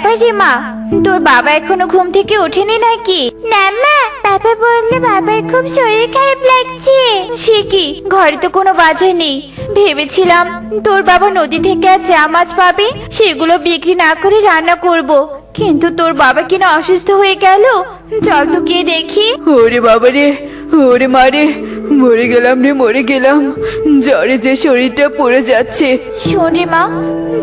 ব্যাপার রে মা, তোর বাবা এখনো ঘুম থেকে ওঠেনি নাকি? না মা, বাবা বললে বাবার খুব শরীর খারাপ লাগছে। সে কি, ঘরে তো কোনো বাজার নেই। ভেবেছিলাম তোর বাবা নদী থেকে আর যা মাছ পাবে সেগুলো বিক্রি না করে রান্না করব, কিন্তু তোর বাবা কিনা অসুস্থ হয়ে গেল। চল তো গিয়ে দেখি। ওরে বাবা রে, ওরে মারে, মরে গেলাম রে, মরে গেলাম। জ্বরে যে শরীরটা পড়ে যাচ্ছে। শোন রে মা,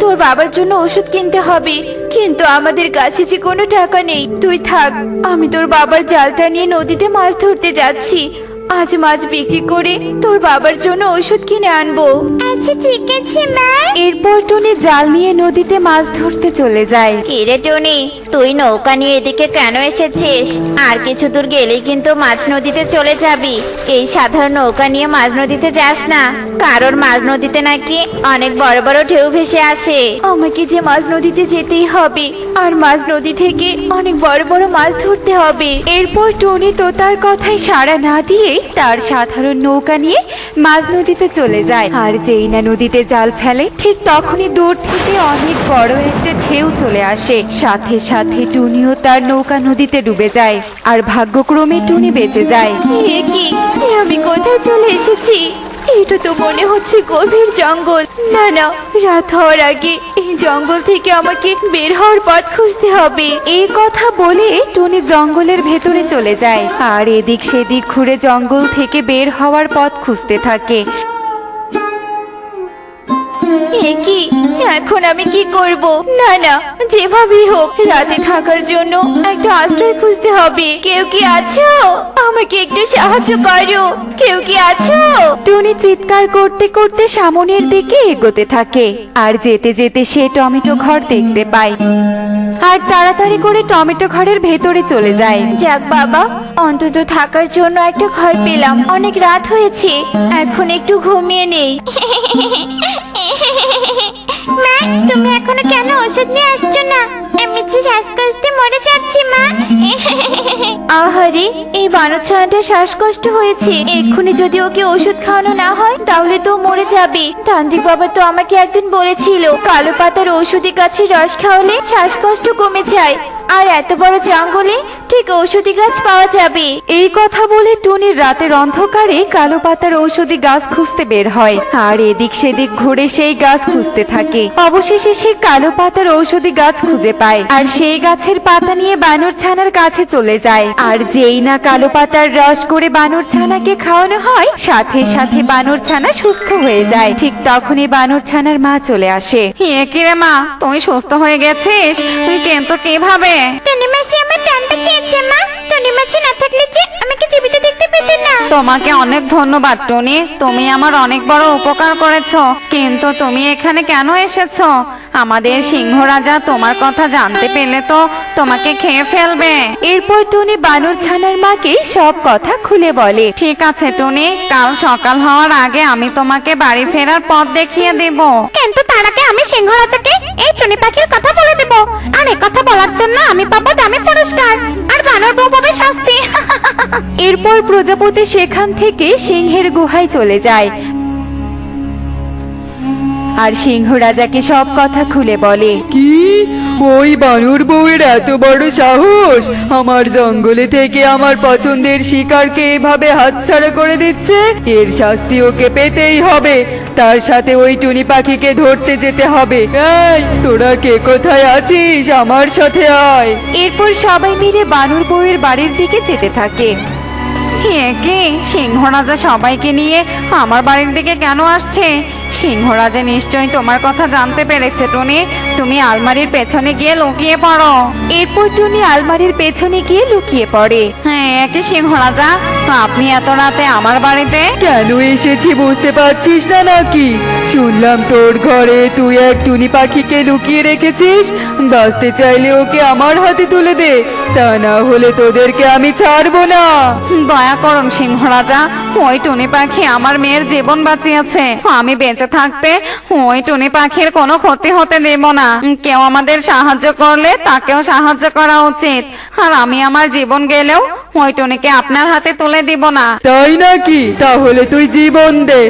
তোর বাবার জন্য ওষুধ কিনতে হবে, কিন্তু আমাদের কাছে যে কোনো টাকা নেই। তুই থাক, আমি তোর বাবার জালটা নিয়ে নদীতে মাছ ধরতে যাচ্ছি। আজ মাছ বিক্রি করে তোর বাবার জন্য ওষুধ কিনে আনবো। আচ্ছা ঠিক আছে মা। এরপর টুনি জাল নিয়ে নদীতে মাছ ধরতে চলে যায়। কিরে টনি, তুই নৌকা নিয়ে এদিকে কেন এসেছিস? আর কিছু দূর গেলেই কিন্তু মাছ নদীতে চলে যাবি। এই সাধারণ নৌকা নিয়ে মাছ নদীতে যাস না, কারণ মাছ নদীতে নাকি অনেক বড় বড় ঢেউ ভেসে আসে। আমাকে যে মাছ নদীতে যেতেই হবে, আর মাছ নদী থেকে অনেক বড় বড় মাছ ধরতে হবে। এরপর টনি তো তার কথায় সাড়া না দিয়ে তার সাধারণ নৌকা নিয়ে মাঝ নদীতে চলে যায়। আর যেই না নদীতে জাল ফেলে, ঠিক তখনই দূর থেকে অনেক বড় একটা ঢেউ চলে আসে। সাথে সাথে টুনিও তার নৌকা নদীতে ডুবে যায়, আর ভাগ্যক্রমে টুনি বেঁচে যায়। এ কি, আমি কোথায় চলে এসেছি? এটা তো মনে হচ্ছে গভীর জঙ্গল। না না, রাত হওয়ার আগে এই জঙ্গল থেকে আমাকে বের হওয়ার পথ খুঁজতে হবে। এই কথা বলে টুনি জঙ্গলের ভেতরে চলে যায়, আর এদিক সেদিক ঘুরে জঙ্গল থেকে বের হওয়ার পথ খুঁজতে থাকে। এ কি, এখন আমি কি করব? না না, যেভাবেই হোক রাতে থাকার জন্য একটা আশ্রয় খুঁজতে হবে। কেউ কি আছো? আমাকে একটু সাহায্য করো, কেউ কি আছো? টুনি চিৎকার করতে করতে সামনের দিকে এগোতে থাকে, আর যেতে যেতে সে টমেটো ঘর দেখতে পায়, আর তাড়াতাড়ি করে টমেটো ঘরের ভেতরে চলে যায়। যাক বাবা, অন্তত থাকার জন্য একটা ঘর পেলাম। অনেক রাত হয়েছে, এখন একটু ঘুমিয়ে নেই। মা, তুমি এখনো কেন ওষুধ নিয়ে আসছো না? আমি যে শ্বাসকষ্টে মরে যাচ্ছি মা। আহারে, এই বানরছানাটা শ্বাসকষ্ট হয়েছে। এক্ষুনি যদি ওকে ওষুধ খাওয়ানো না হয় তাহলে তো মরে যাবে। তান্ত্রিক বাবা তো আমাকে একদিন বলেছিল কালো পাতার ঔষধি গাছের রস খাওয়ালে শ্বাসকষ্ট কমে যায়, আর এত বড় জঙ্গলে ঠিক ঔষধি গাছ পাওয়া যাবে। এই কথা বলে টুনির রাতের অন্ধকারে কালো পাতার ঔষধি গাছ খুঁজতে বের হয়, আর এদিক সেদিক ঘুরে সেই গাছ খুঁজতে থাকে। অবশেষে সে কালো পাতার ঔষধি গাছ খুঁজে পায়, আর সেই গাছের পাতা নিয়ে বানর ছানার কাছে চলে যায়। আর যেই না কালো পাতার রস করে বানর ছানাকে খাওয়ানো হয়, সাথে সাথে বানর ছানা সুস্থ হয়ে যায়। ঠিক তখনই বানর ছানার মা চলে আসে। কি রে মা, তুই সুস্থ হয়ে গেছিস? কিন্তু কিভাবে? টনি মাসি আমার প্রাণ বাঁচিয়েছে মা। টনি মাসি না থাকলে যে আমাকে জীবিত দেখতে পেতে না। তোমাকে অনেক ধন্যবাদ টনি, তুমি আমার অনেক বড় উপকার করেছো। কিন্তু তুমি এখানে কেন এসেছো? আমাদের সিংহ রাজা তোমার কথা জানতে পেলে তো তোমাকে খেয়ে ফেলবে। এরপর টুনি বানর ছানার মাকে সব কথা খুলে বলে। ঠিক আছে টনি, কাল সকাল হওয়ার আগে আমি তোমাকে বাড়ি ফেরার পথ দেখিয়ে দেব। কিন্তু তার আগে আমি সিংহ রাজাকে এই টুনি পাখির কথা বলে দেব, আর এই কথা বলার জন্য আমি পাবো দামি পুরস্কার, আর বানর বউ পাবে শাস্তি। এরপর প্রজাপতি সেখান থেকে সিংহের গুহায় চলে যায়, আর সিংহ রাজাকে সব কথা খুলে বলে। কি, ওই বানর বউয়ের এত বড় সাহস! আমার জঙ্গলে থেকে আমার পছন্দের শিকারকে এভাবে হাতছাড়া করে দিচ্ছে। এর শাস্তি ওকে পেতেই হবে। তার সাথে ওই টুনি পাখিকে ধরতে যেতে হবে। এই, তোরা কে কোথায় আছিস? আমার সাথে আয়। এরপর সবাই মিলে বানর বউয়ের বাড়ির দিকে যেতে থাকে। কি, সিংহ রাজা সবাইকে নিয়ে আমার বাড়ির দিকে কেন আসছে? সিংহ রাজা নিশ্চয়ই তোমার কথা জানতে পেরেছে টুনি। তুমি আলমারির পেছনে গিয়ে লুকিয়ে পড়ো। এরপর টুনি আলমারির পেছনে গিয়ে লুকিয়ে পড়ে। হ্যাঁ, কি সিংহ রাজা, আপনি এত রাতে আমার বাড়িতে? কেন এসেছি বুঝতে পারছিস না নাকি? শুনলাম তোর ঘরে তুই এক টুনি পাখিকে লুকিয়ে রেখেছিস। বাঁচতে চাইলে ওকে আমার হাতে তুলে দে, তা না হলে তোদেরকে আমি ছাড়বো না। দয়া করুন সিংহ রাজা, ওই টুনি পাখি আমার মেয়ের জীবন বাঁচিয়েছে। আমি বেঁচে থাকতে ওই টুনি পাখির কোনো ক্ষতি হতে দেব না। কেউ আমাদের সাহায্য করলে তাকেও সাহায্য করা উচিত, আর আমি আমার জীবন গেলেও ওই টুনিকে আপনার হাতে তুলে দিব না। তাই নাকি? তাহলে তুই জীবন দে।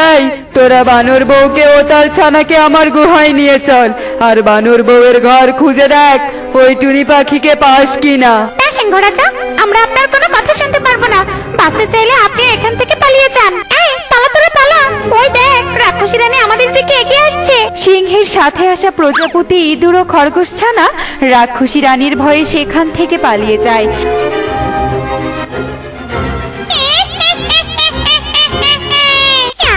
এই তোরা বানর বউকে ও তার ছানাকে আমার গুহায় নিয়ে চল, আর বানর বউয়ের ঘর খুঁজে দেখ ওই টুনি পাখিকে পাস কিনা। না সিংহ রাজা, আমরা আপনার কোনো কথা শুনতে পারবো না। বাঁচতে চাইলে আপনি এখান থেকে পালিয়ে যান। এই পালা তোরা পালা, ওই দেখ রাক্ষসী রানী আমাদের দিকে এগিয়ে আসছে। সিংহের সাথে আসা প্রজাপতি, ইঁদুর ও খরগোশ ছানা রাক্ষসী রানীর ভয়ে সেখান থেকে পালিয়ে যায়।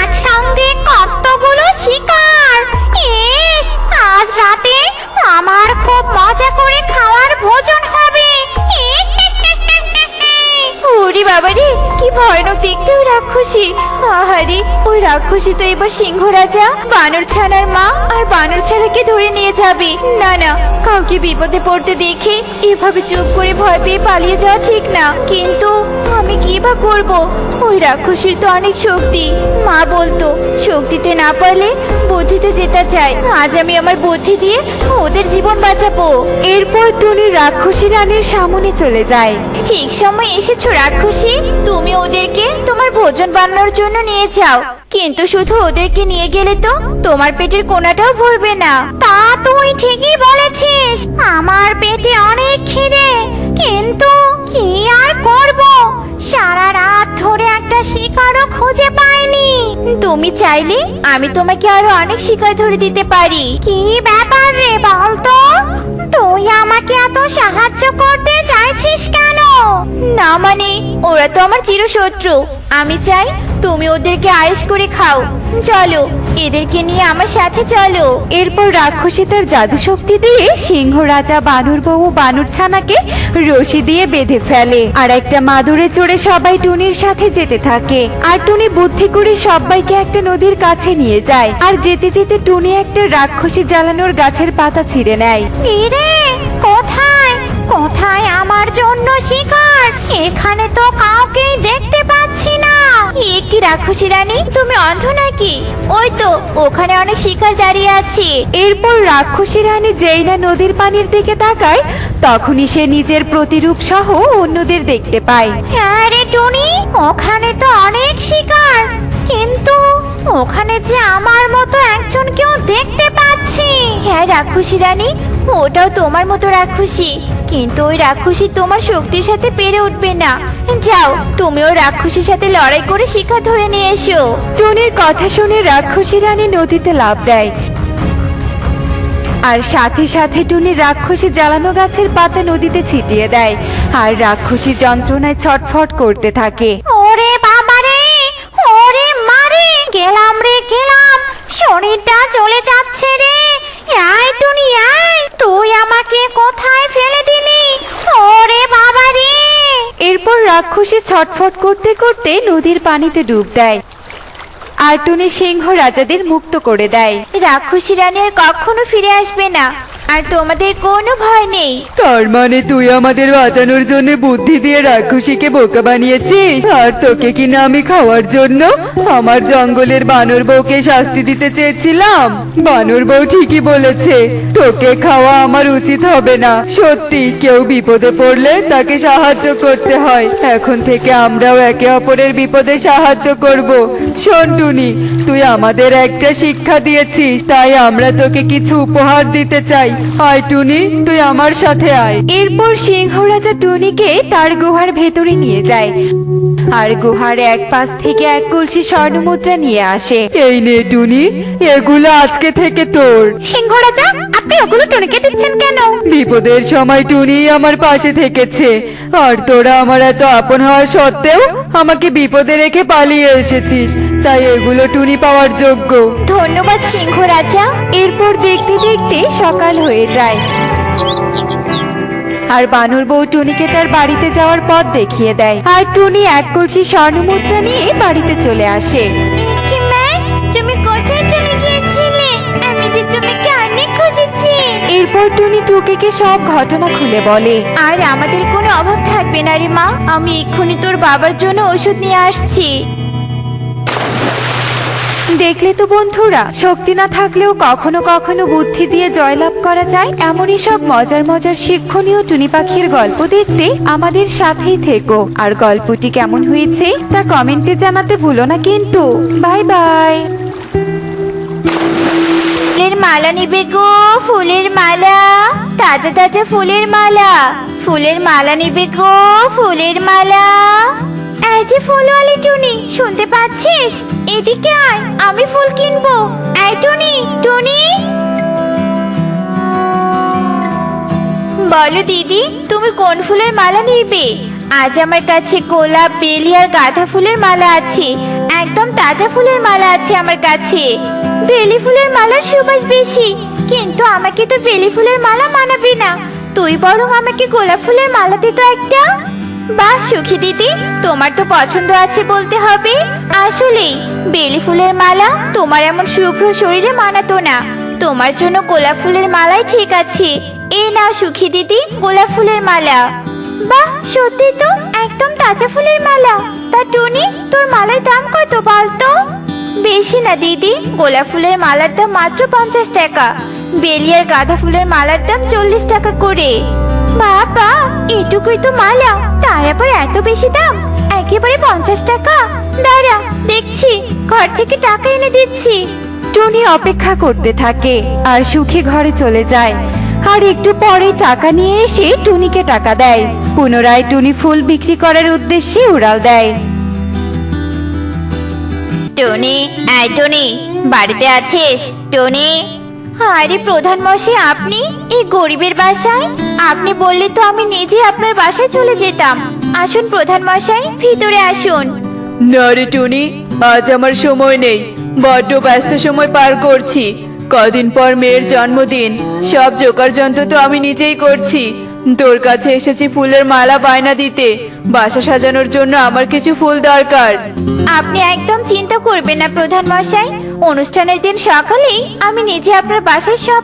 একসঙ্গে কতগুলো শিকার! ইস, আজ রাতে আমার খুব মজা করে খাওয়ার ভোজন হবে। ওরে বাবারে, কি ভয়ানক দেখতে ওই রাক্ষসী! আহারে, ওই রাক্ষসী তো এবার সিংহ রাজা, বানর ছানার মা আর বানর ছানাকে ধরে নিয়ে যাবে। না না, কাউকে বিপদে পড়তে দেখে এভাবে চুপ করে ভয় পেয়ে পালিয়ে যাওয়া ঠিক না। কিন্তু আমি কি বা করবো? ওই রাক্ষসীর তো অনেক শক্তি। মা বলতো শক্তিতে না পারলে বুদ্ধিতে জেতা যায়। আজ আমি আমার বুদ্ধি দিয়ে ওদের জীবন বাঁচাবো। এরপর টুনি রাক্ষসী রানীর সামনে চলে যায়। ঠিক সময় এসেছো রাক্ষসী, তুমি ওদেরকে তোমার ভোজন বানানোর জন্য নিয়ে যাও। কিন্তু শুধু ওদেরকে নিয়ে গেলে তো তোমার পেটের কোনাটাও ভরবে না। তা তুই ঠিকই বলেছিস, আমার পেটে অনেক খিদে, কিন্তু কি আর করব, সারা রাত ধরে একটা শিকারও খুঁজে পাইনি। তুমি চাইলে আমি তোমাকে আরো অনেক শিকার ধরে দিতে পারি। কি ব্যাপার রে বলতো, তুই আমাকে এত সাহায্য করতে চাইছিস কেন? না মানে, ওরা তো আমার চিরশত্রু। আমি চাই তুমি ওদেরকে আয়েশ করে খাও। চলো, এদেরকে নিয়ে আমার সাথে চলো। এরপর রাক্ষসী তার জাদু শক্তি দিয়ে সিংহ রাজা, বানর বউ ও বানর ছানাকে রশি দিয়ে বেঁধে ফেলে। আর একটা মাদুরে চড়ে সবাই টুনির সাথে যেতে থাকে। আর টুনি বুদ্ধি করে সবাইকে একটা নদীর কাছে নিয়ে যায়। আর যেতে যেতে টুনি একটা রাক্ষসী জ্বালানোর গাছের পাতা ছিঁড়ে নেয়। রে, কোথায় কোথায় আমার জন্য শিকার? এখানে তো কাউকেই দেখতে পাচ্ছি না। এ কি রাক্ষসী রানী, তুমি অন্ধ নাকি? ওই তো ওখানে অনেক শিকার দাঁড়িয়ে আছে। এরপর রাক্ষসী রানী যেই না নদীর পানির দিকে তাকায়, তখনই সে নিজের প্রতিরূপ সহ অন্যদের দেখতে পায়। আরে টুনি, ওখানে তো অনেক শিকার, কিন্তু ওখানে যে আমার মতো একজনকেও দেখতে পাচ্ছি। হ্যাঁ রাক্ষসী রানী, ওটাও তোমার মতো রাক্ষসী, কিন্তু ওই রাক্ষসী তোমার শক্তির সাথে পেরে উঠবে না। যাও, তুমি ওই রাক্ষসীর সাথে লড়াই করে শিকার ধরে নিয়ে এসো। টুনির কথা শুনে রাক্ষসী রানী নদীতে লাফ দেয়। আর সাথে সাথে টুনি রাক্ষসী জ্বালানো গাছের পাতা নদীতে ছিটিয়ে দেয়। আর রাক্ষসী যন্ত্রণায় ছটফট করতে থাকে। ওরে বাবারে, ওরে মারে, গেলাম রে গেলাম, শরীরটা চলে যাচ্ছে রে। আয় টুনি আয়, তুই আমাকে কোথায় ফেলে দিলি? ওরে বাবারে! এরপর রাক্ষসী ছটফট করতে করতে নদীর পানিতে ডুব দেয়। আর টুনি সিংহ রাজাদের মুক্ত করে দেয়। রাক্ষসী রানী আর কখনো ফিরে আসবে না, আর তোমাদের কোনো ভয় নেই। তার মানে তুই আমাদের বাঁচানোর জন্য বুদ্ধি দিয়ে রাক্ষসীকে বোকা বানিয়েছিস, আর তোকে কিনা আমি খাওয়ার জন্য আমার জঙ্গলের বানর বউকে শাস্তি দিতে চেয়েছিলাম। বানর বউ ঠিকই বলেছে, তোকে খাওয়া আমার উচিত হবে না। সত্যি, কেউ বিপদে পড়লে তাকে সাহায্য করতে হয়। এখন থেকে আমরাও একে অপরের বিপদে সাহায্য করব। শোন টুনি, তুই আমাদের একটা শিক্ষা দিয়েছিস, তাই আমরা তোকে কিছু উপহার দিতে চাই। আয় টুনি, তুই আমার সাথে আয়। এরপর সিংহ রাজা টুনিকে তার গুহার ভেতরে নিয়ে যায়। আর গুহার এক পাশ থেকে এক কলসি স্বর্ণমুদ্রা নিয়ে আসে। এই নে টুনি, এগুলো আজকে থেকে তোর। সিংহ রাজা, আপনি ওগুলো টুনিকে দিচ্ছেন কেন? বিপদের সময় টুনি আমার পাশে থেকেছে, আর তোরা আমার এত আপন হওয়া সত্ত্বেও আমাকে বিপদে রেখে পালিয়ে এসেছিস, তাই এগুলো টুনি পাওয়ার যোগ্য। ধন্যবাদ সিংহ রাজা। এরপর দেখতে দেখতে সকাল হয়ে যায়। আর বানর বউ টুনিকে তার বাড়িতে যাওয়ার পথ দেখিয়ে দেয়। আর টুনি এক কলসি স্বর্ণমুদ্রা নিয়ে বাড়িতে চলে আসে। কি মা, তুমি কোথায় চলে গিয়েছিলে? আমি যে তোমাকে অনেক খুঁজেছি। এরপর টুনি টুকিকে সব ঘটনা খুলে বলে। আর আমাদের কোনো অভাব থাকবে না রে মা, আমি এক্ষুনি তোর বাবার জন্য ওষুধ নিয়ে আসছি। দেখলে তো বন্ধুরা, শক্তি না থাকলেও কখনো কখনো বুদ্ধি দিয়ে জয়লাভ করা যায়। এমনই সব মজার মজার শিক্ষণীয় টুনি পাখির গল্প দেখতে আমাদের সাথেই থেকো। আর গল্পটি কেমন হয়েছে তা কমেন্টে জানাতে ভুলো না কিন্তু। Bye bye. ফুলের মালা নিবে গো, ফুলের মালা, তাজা তাজা ফুলের মালা, ফুলের মালা নিবে গো, ফুলের মালা। এই যে ফুলওয়ালি টুনি, শুনতে পাচ্ছিস? এদিকে আয়, আমি ফুল কিনবো। এই টুনি, টুনি। বলো দিদি, তুমি কোন ফুলের মালা নিবে? আজ আমার কাছে গোলাপ, বেলি আর গাঁদা ফুলের মালা আছে। একদম তাজা ফুলের মালা আছে আমার কাছে। বেলি ফুলের মালার সুবাস বেশি, কিন্তু আমাকে তো বেলি ফুলের মালা মানাবে না। তুই বরং আমাকে গোলাপ ফুলের মালা দে তো একটা। বাহ সুখী দিদি, তোমার তো পছন্দ আছে বলতে হবে। আসলেই বেলি ফুলের মালা তোমার এমন শুভ্র শরীরে মানাতো না। তোমার জন্য গোলাপ ফুলের মালাই ঠিক আছে। এই নাও সুখী দিদি, গোলাপ ফুলের মালা। বাহ সত্যি তো, একদম তাজা ফুলের মালা। তা টুনি, তোর মালার দাম কত বলতো? বেশি না দিদি, গোলাপ ফুলের মালার দাম মাত্র 50 টাকা। বেলি আর গাঁদা ফুলের মালার দাম 40 টাকা করে। বাবা, এটুকুই তো মালা, তার আবার এত বেশি দাম? একেবারে 50 টাকা? দাঁড়া, দেখছি, ঘর থেকে টাকা এনে দিচ্ছি। টুনি অপেক্ষা করতে থাকে আর সুখী ঘরে চলে যায়। আর একটু পরে টাকা নিয়ে এসে টুনিকে টাকা দেয়। পুনরায় টুনি ফুল বিক্রি করার উদ্দেশ্যে উড়াল দেয়। টনি, এই টনি, বাড়িতে আছিস? টনি। আরে প্রধান মশাই, আপনি এই গরিবের বাসায়? আপনি বললে তো আমি নিজে আপনার বাসায় চলে যেতাম। আসুন প্রধান মশাই, ভিতরে আসুন। না রে টুনি, আজ আমার সময় নেই, বড্ড ব্যস্ত সময় পার করছি। কদিন পর মেয়ের জন্মদিন, সব জোগাড় যন্ত্র তো আমি নিজেই করছি। তোর কাছে এসেছি ফুলের মালা বায়না দিতে। বাসা সাজানোর জন্য আমার কিছু ফুল দরকার। আপনি একদম চিন্তা করবেন না প্রধান মশাই, অনুষ্ঠানের দিন সকালেই আমি নিজে আপনার বাসায় সব